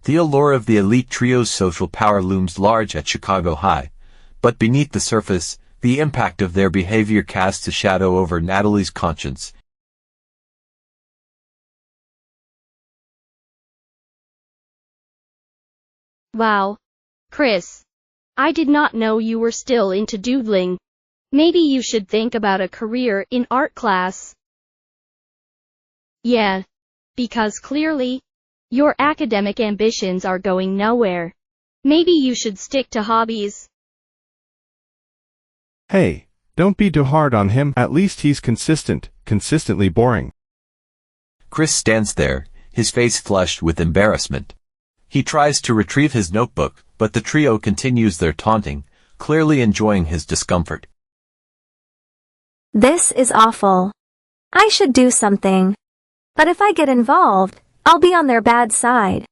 The allure of the elite trio's social power looms large at Chicago High, but beneath the surface, the impact of their behavior casts a shadow over Natalie's conscience. Wow. Chris. I did not know you were still into doodling. Maybe you should think about a career in art class. Yeah. Because clearly, your academic ambitions are going nowhere. Maybe you should stick to hobbies. Hey, don't be too hard on him. At least he's consistently boring. Chris stands there, his face flushed with embarrassment. He tries to retrieve his notebook, but the trio continues their taunting, clearly enjoying his discomfort. This is awful. I should do something. But if I get involved, I'll be on their bad side.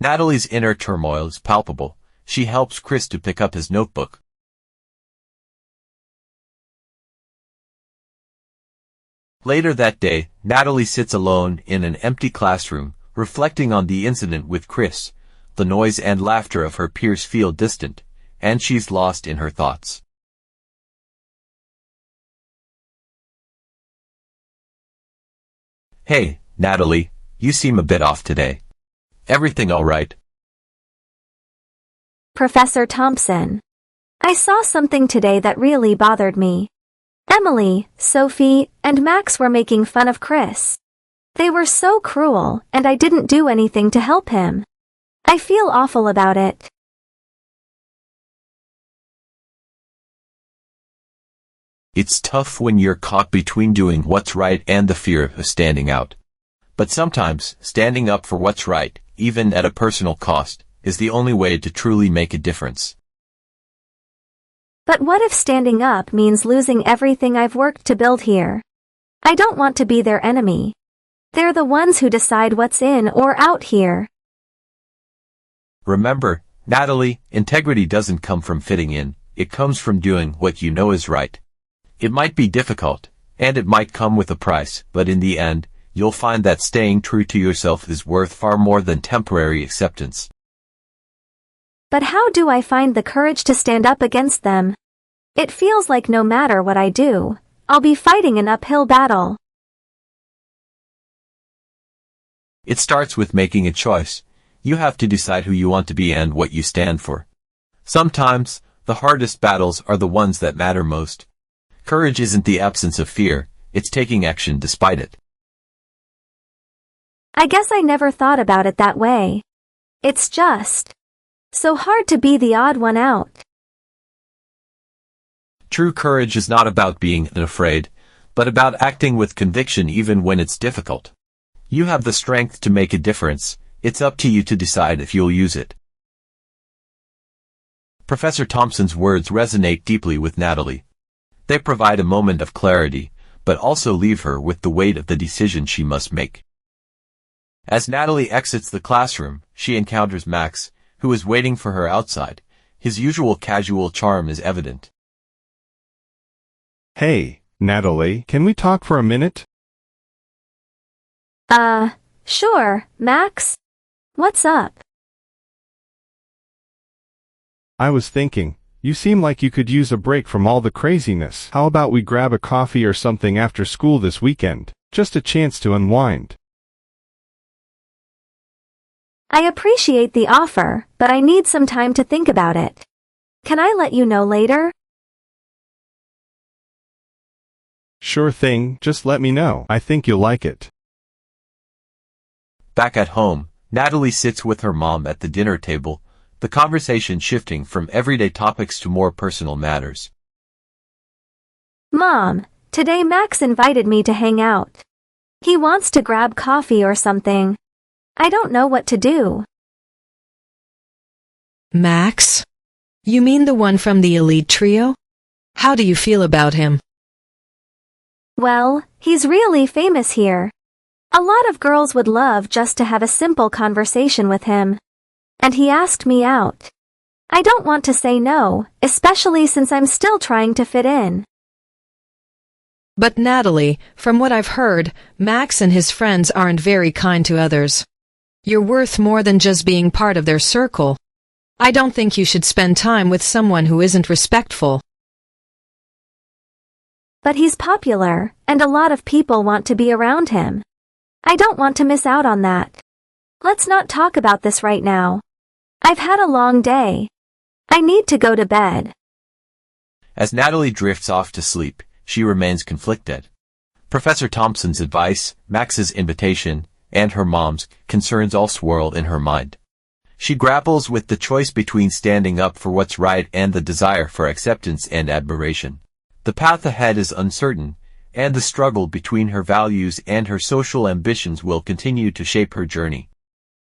Natalie's inner turmoil is palpable. She helps Chris to pick up his notebook. Later that day, Natalie sits alone in an empty classroom, reflecting on the incident with Chris. The noise and laughter of her peers feel distant, and she's lost in her thoughts. Hey, Natalie, you seem a bit off today. Everything all right? Professor Thompson. I saw something today that really bothered me. Emily, Sophie, and Max were making fun of Chris. They were so cruel, and I didn't do anything to help him. I feel awful about it. It's tough when you're caught between doing what's right and the fear of standing out. But sometimes, standing up for what's right, even at a personal cost, is the only way to truly make a difference. But what if standing up means losing everything I've worked to build here? I don't want to be their enemy. They're the ones who decide what's in or out here. Remember, Natalie, integrity doesn't come from fitting in, it comes from doing what you know is right. It might be difficult, and it might come with a price, but in the end, you'll find that staying true to yourself is worth far more than temporary acceptance. But how do I find the courage to stand up against them? It feels like no matter what I do, I'll be fighting an uphill battle. It starts with making a choice. You have to decide who you want to be and what you stand for. Sometimes, the hardest battles are the ones that matter most. Courage isn't the absence of fear, it's taking action despite it. I guess I never thought about it that way. It's just so hard to be the odd one out. True courage is not about being unafraid, but about acting with conviction even when it's difficult. You have the strength to make a difference. It's up to you to decide if you'll use it. Professor Thompson's words resonate deeply with Natalie. They provide a moment of clarity, but also leave her with the weight of the decision she must make. As Natalie exits the classroom, she encounters Max, who is waiting for her outside. His usual casual charm is evident. Hey, Natalie, can we talk for a minute? Sure, Max. What's up? I was thinking, you seem like you could use a break from all the craziness. How about we grab a coffee or something after school this weekend? Just a chance to unwind. I appreciate the offer, but I need some time to think about it. Can I let you know later? Sure thing, just let me know. I think you'll like it. Back at home, Natalie sits with her mom at the dinner table, the conversation shifting from everyday topics to more personal matters. Mom, today Max invited me to hang out. He wants to grab coffee or something. I don't know what to do. Max? You mean the one from the elite trio? How do you feel about him? Well, he's really famous here. A lot of girls would love just to have a simple conversation with him. And he asked me out. I don't want to say no, especially since I'm still trying to fit in. But Natalie, from what I've heard, Max and his friends aren't very kind to others. You're worth more than just being part of their circle. I don't think you should spend time with someone who isn't respectful. But he's popular, and a lot of people want to be around him. I don't want to miss out on that. Let's not talk about this right now. I've had a long day. I need to go to bed. As Natalie drifts off to sleep, she remains conflicted. Professor Thompson's advice, Max's invitation, and her mom's concerns all swirl in her mind. She grapples with the choice between standing up for what's right and the desire for acceptance and admiration. The path ahead is uncertain, and the struggle between her values and her social ambitions will continue to shape her journey.